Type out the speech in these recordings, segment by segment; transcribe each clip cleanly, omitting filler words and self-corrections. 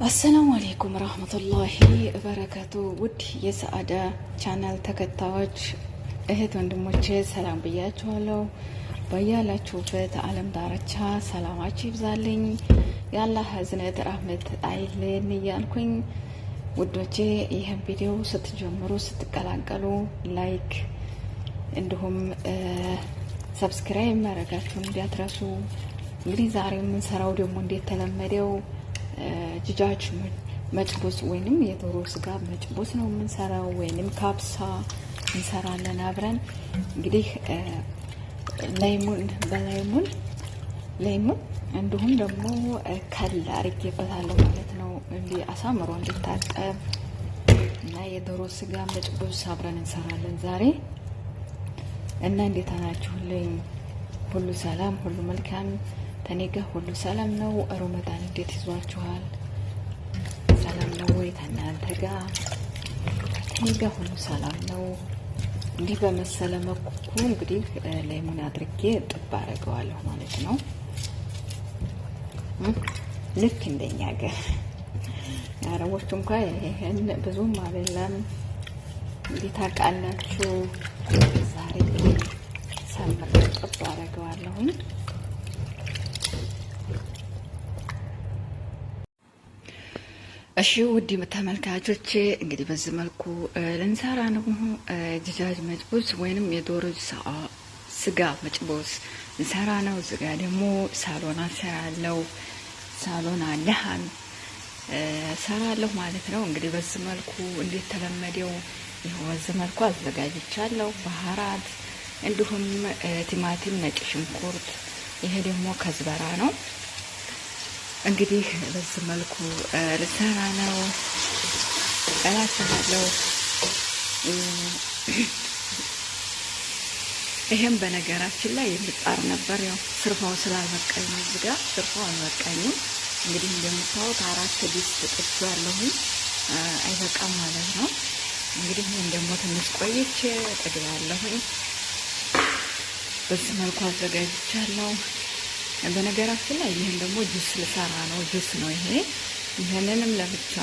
አሰላሙ አለይኩም ረህመቱላሂ ወበረካቱ። ውድ የሰአዳ ቻናል ተከታዮች እህት ወንድሞቼ ሰላም ብያችኋለሁ። በያላችሁበት ዓለም ዳርቻ ሰላማችሁ ይብዛልኝ፣ የአላህ እዝነት ረህመት አይለየን እያልኩኝ ውዶቼ ይህን ቪዲዮ ስትጀምሩ ስትቀላቀሉ ላይክ እንዲሁም ሰብስክራይብ ማድረጋችሁን እንዳትረሱ። እንግዲህ ዛሬ የምንሰራው ደግሞ እንዴት ተለመደው ጅጃጅ መጭቡስ ወይንም የዶሮ ስጋ መጭቡስ ነው የምንሰራው፣ ወይንም ካብሳ እንሰራለን አብረን። እንግዲህ ሌሞን እንዲሁም ደግሞ ከል አድርጌበታለሁ ማለት ነው፣ እንዲህ አሳምሮ እንዲታጠብ እና የዶሮ ስጋ መጭቡስ አብረን እንሰራለን ዛሬ። እና እንዴት ናችሁልኝ? ሁሉ ሰላም፣ ሁሉ መልካም ተኔ ጋር ሁሉ ሰላም ነው። ረመዳን እንዴት ይዟችኋል? ሰላም ነው ወይ? ከእናንተ ጋር ተኔ ጋር ሁሉ ሰላም ነው። እንዲህ በመሰለ መልኩ እንግዲህ ሌሞን አድርጌ ጥብ አደርገዋለሁ ማለት ነው። ልክ እንደኛ ሀገር አረቦቹ እንኳን ይሄን ብዙም አይደለም እንዴ ታውቃላችሁ። ዛሬ ሰምር ጥብ አደርገዋለሁ። እሺ ውድ ተመልካቾች እንግዲህ በዚህ መልኩ ልንሰራ ነው ጅጃጅ መጭቡስ ወይንም የዶሮ ስጋ መጭቡስ እንሰራ ነው። እዚህ ጋር ደግሞ ሳሎና ሰራለሁ፣ ሳሎና ለሃን ሰራለሁ ማለት ነው። እንግዲህ በዚህ መልኩ እንዴት ተለመደው ይሄው በዚህ መልኩ አዘጋጅቻለሁ። ባህራት እንዲሁም ቲማቲም፣ ነጭ ሽንኩርት፣ ይሄ ደግሞ ከዝበራ ነው። እንግዲህ በዚህ መልኩ ልሰራ ነው እላችኋለሁ። ይሄም በነገራችን ላይ የምጣር ነበር፣ ያው ስርፋው ስላልበቃኝ ነው። እዚህ ጋር ስርፋው አልበቃኝም። እንግዲህ እንደምታዩት 4 ዲስት ጥጃለሁ፣ አይበቃም ማለት ነው። እንግዲህ ይሄን ደግሞ ትንሽ ቆይቼ እጠግባለሁ። በዚህ መልኩ አዘጋጅቻለሁ። በነገራችን ላይ ይሄን ደግሞ ጁስ ልሰራ ነው። ጁስ ነው ይሄ። ይሄንንም ለብቻ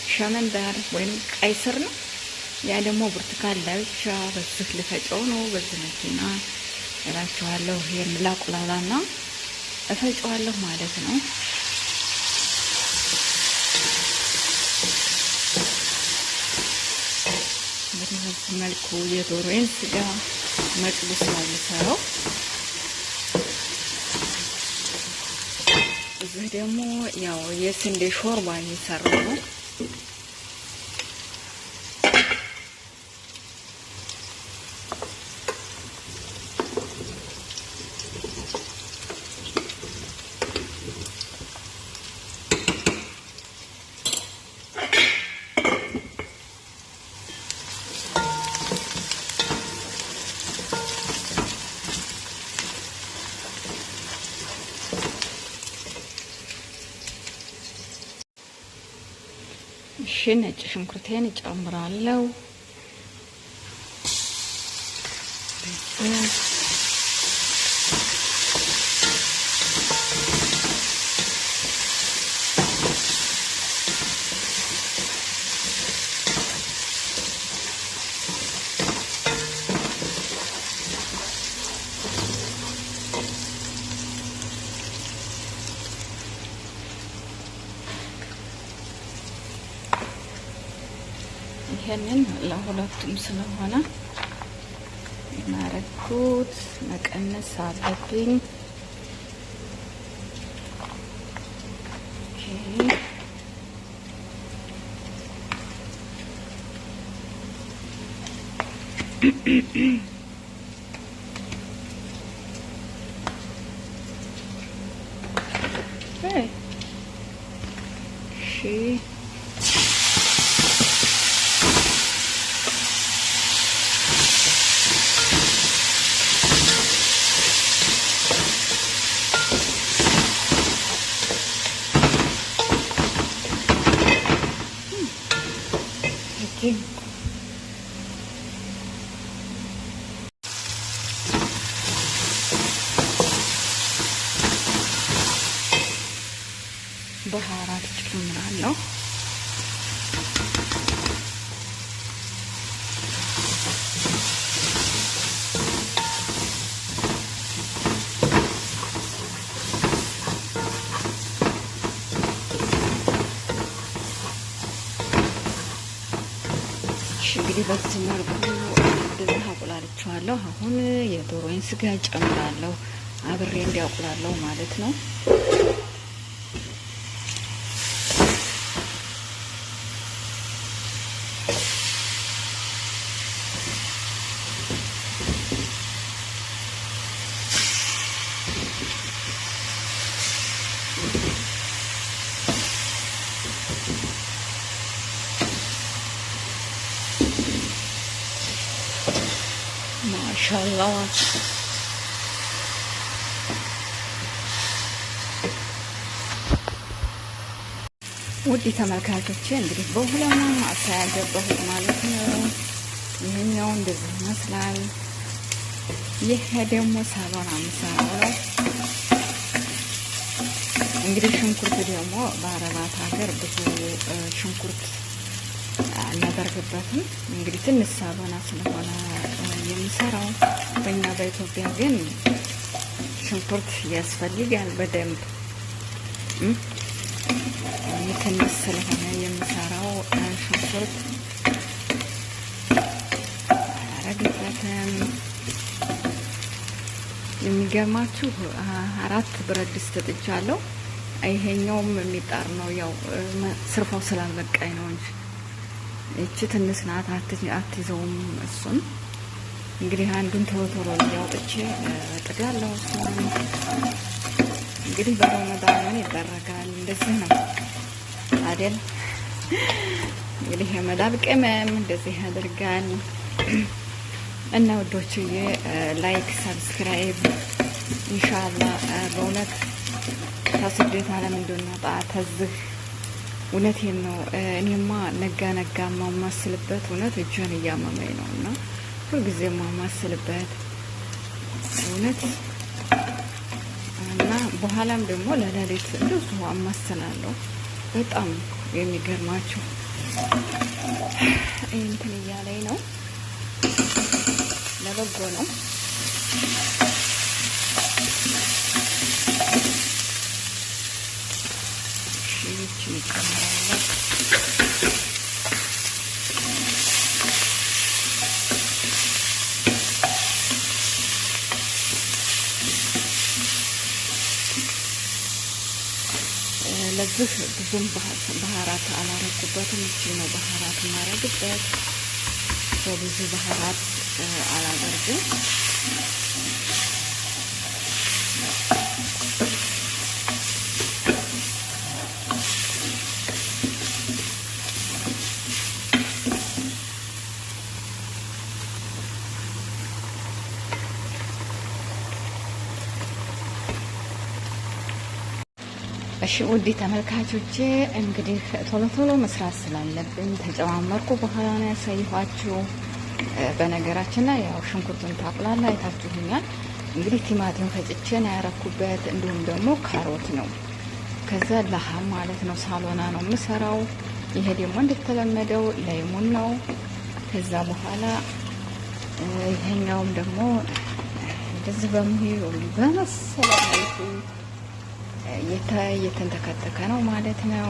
ሸመንዳር ወይም ቀይ ስር ነው፣ ያ ደግሞ ብርቱካን ለብቻ በዚህ ልፈጨው ነው። በዚህ መኪና እላችኋለሁ። ይሄን ላቁላላና እፈጨዋለሁ ማለት ነው። በዚህ መልኩ የዶሮዬን ስጋ መጭቡስ ነው የምሰራው። እዚህ ደግሞ ያው የስንዴ ሾርባ እየሰራሁ ነው። እሺ ነጭ ሽንኩርቴን እጨምራለሁ። ይሄንን ለሁለቱም ስለሆነ ማረኩት መቀነስ አለብኝ። ባህራት ጨምራለሁ። እንግዲህ በዚህ መልኩ እንደዚህ አቁላልቸዋለሁ። አሁን የዶሮዬን ስጋ ጨምራለሁ አብሬ እንዲያቁላለሁ ማለት ነው። ማሻአላህ ውድ ተመልካቾቼ እንግዲህ በሁለማ ማሳያ ገባሁት ማለት ነው። ይሄኛው እንደዚህ ይመስላል። ይሄ ደግሞ ሳሎን አምሳለው ነው። እንግዲህ ሽንኩርት ደግሞ በአረባት ሀገር ብዙ ሽንኩርት አናደርግበትም። እንግዲህ ትንሽ ሳሎና ስለሆነ የሚሰራው በእኛ በኢትዮጵያ ግን ሽንኩርት ያስፈልጋል በደንብ ትንሽ ስለሆነ የምሰራው ሽንኩርት አላረግበትም። የሚገርማችሁ 4 ብረት ድስት ጥጃለሁ። ይሄኛውም የሚጣር ነው፣ ያው ስርፋው ስላልበቃኝ ነው እንጂ እቺ ትንሽ ናት፣ አትይዘውም። እሱን እንግዲህ አንዱን ቶሎ ቶሎ እያወጥቼ እጥዳለሁ። እሱን እንግዲህ በረመዳን ምን ይደረጋል፣ እንደዚህ ነው አይደል? እንግዲህ የመዳብ ቅመም እንደዚህ ያደርጋል። እና ወዶችዬ ላይክ ሰብስክራይብ ኢንሻአላህ በእውነት ከስደት ዓለም እንድንወጣ ተዝህ እውነቴን ነው። እኔማ ነጋ ነጋ ማማስልበት እውነት እጄን እያመመኝ ነው እና ሁልጊዜ ማማስልበት እውነት እና በኋላም ደግሞ ለሌሊት እንደዚሁ አማስላለሁ። በጣም የሚገርማችሁ እንትን እያለኝ ነው፣ ለበጎ ነው። ይህችን ይጨምራለሁ። ለዚህ ብዙም ባህራት አላረግበትም። እቺ ነው ባህራት ማረግበት። በብዙ ባህራት አላደርግም። እሺ ውድ ተመልካቾቼ እንግዲህ ቶሎ ቶሎ መስራት ስላለብኝ ተጨማመርኩ በኋላ ነው ያሳየኋችሁ። በነገራችን ላይ ያው ሽንኩርቱን ታቁላላ አይታችሁኛል። እንግዲህ ቲማቲም ፈጭቼ ነው ያረኩበት፣ እንዲሁም ደግሞ ካሮት ነው። ከዛ ለሃም ማለት ነው ሳሎና ነው የምሰራው። ይሄ ደግሞ እንደተለመደው ሌሞን ነው። ከዛ በኋላ ይሄኛውም ደግሞ እንደዚህ በመሰለ መልኩ እየተንተከተከ ነው ማለት ነው።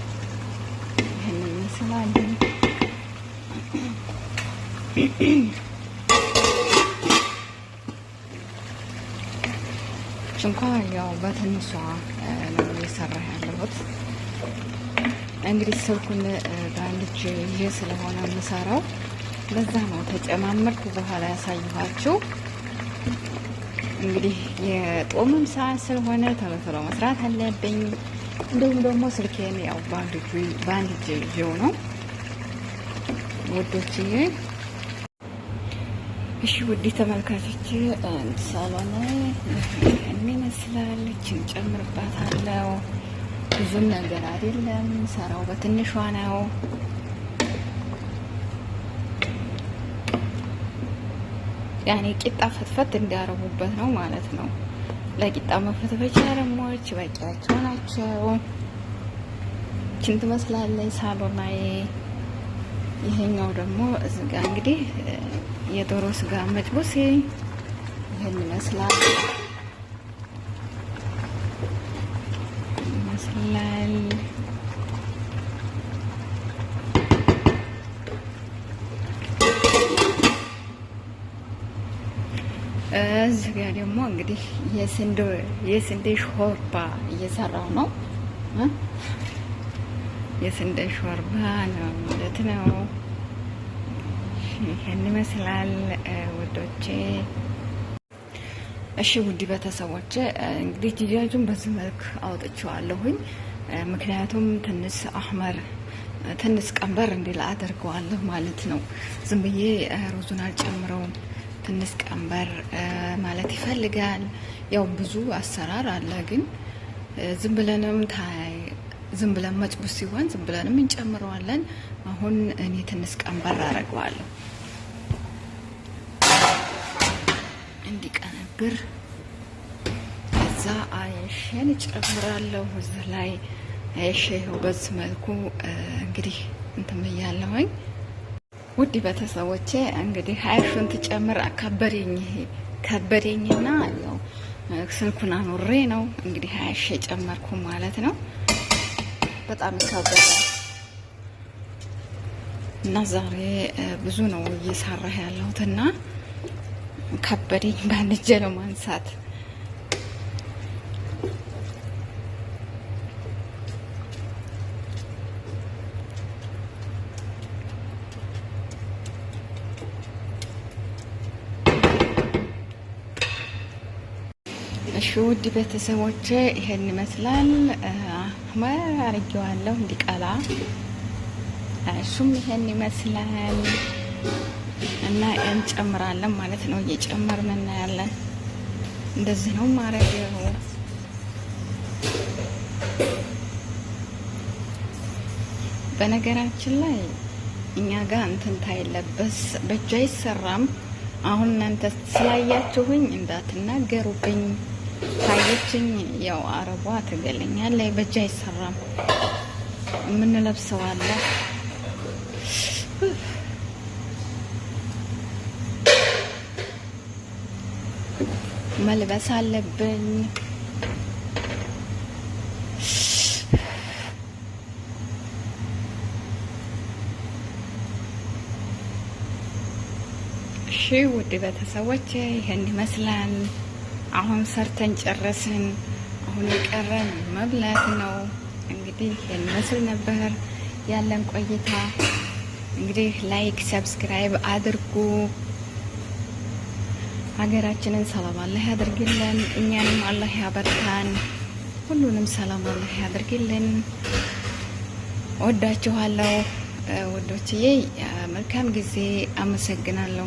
ይህንን ይመስላል። እንኳን ያው በትንሿ ነው እየሰራ ያለሁት። እንግዲህ ስልኩን በአንድ እጅ ይዤ ስለሆነ የምሰራው ለዛ ነው ተጨማመርኩ በኋላ ያሳየኋችሁ። እንግዲህ የጦምም ሰዓት ስለሆነ ቶሎ ቶሎ መስራት አለብኝ። እንዲሁም ደግሞ ስልኬን ያው በአንድ እጅ ይዤው ነው ውዶችዬ። እሺ ውድ ተመልካቾች ሳሎን ምን ይመስላል? እቺን ጨምርባታለሁ። ብዙም ነገር አይደለም፣ ሰራው በትንሿ ነው። ያኔ ቂጣ ፈትፈት እንዲያረቡበት ነው ማለት ነው። ለቂጣ መፈትፈቻ ደሞች በቂያቸው ናቸው። እቺን ትመስላለች ሳሎናዬ። ይሄኛው ደግሞ እዚህ ጋር እንግዲህ የዶሮ ስጋ መጭቡስ ይሄን ይመስላል። እዚህ ጋር ደግሞ እንግዲህ የስንዴ ሾርባ እየሰራው ነው። የስንዴ ሾርባ ነው ማለት ነው። ይሄን ይመስላል ውዶቼ። እሺ ውድ ቤተሰቦቼ እንግዲህ ዲጃጁን በዚህ መልክ አውጥቼዋለሁኝ። ምክንያቱም ትንሽ ቀንበር እንዲል አደርገዋለሁ ማለት ነው። ዝም ብዬ ሩዙን አልጨምረውም። ትንሽ ቀንበር ማለት ይፈልጋል። ያው ብዙ አሰራር አለ፣ ግን ዝም ብለን መጭቡስ ሲሆን ዝም ብለንም እንጨምረዋለን። አሁን እኔ ትንሽ ቀንበር አደርገዋለሁ እንዲቀነብር። ከዛ አይሼን እጨምራለሁ እዚህ ላይ። አይሼ ይኸው በዚህ መልኩ እንግዲህ እንትን ብያለሁኝ። ውድ ቤተሰቦቼ እንግዲህ አይሹን ትጨምር ከበደኝና ያው ስልኩን አኑሬ ነው እንግዲህ አይሼ ጨመርኩ ማለት ነው። በጣም ይከብዳል እና ዛሬ ብዙ ነው እየሰራህ ያለሁትና ከበደኝ በአንድ እጄ ለማንሳት። እሺ ውድ ቤተሰቦቼ ይሄን ይመስላል። አድርጌዋለሁ እንዲቀላ። እሱም ይሄን ይመስላል እና እንጨምራለን ማለት ነው። እየጨመርን እናያለን። እንደዚህ ነው ማረገው። በነገራችን ላይ እኛ ጋር እንትን ታይለበስ በእጅ አይሰራም። አሁን እናንተ ስላያችሁኝ እንዳትናገሩብኝ። ታየችኝ ያው አረቧ ትገለኛለች። በእጅ አይሰራም። የምንለብሰው አለ። መልበስ አለብኝ። እሺ ውድ ቤተሰቦች ይሄን ይመስላል። አሁን ሰርተን ጨረስን። አሁን የቀረን መብላት ነው። እንግዲህ ይሄን ይመስል ነበር ያለን ቆይታ። እንግዲህ ላይክ ሰብስክራይብ አድርጉ። ሀገራችንን ሰላም አላህ ያድርግልን፣ እኛንም አላህ ያበርታን። ሁሉንም ሰላም አላህ ያድርግልን። ወዳችኋለሁ ወዶችዬ። መልካም ጊዜ። አመሰግናለሁ።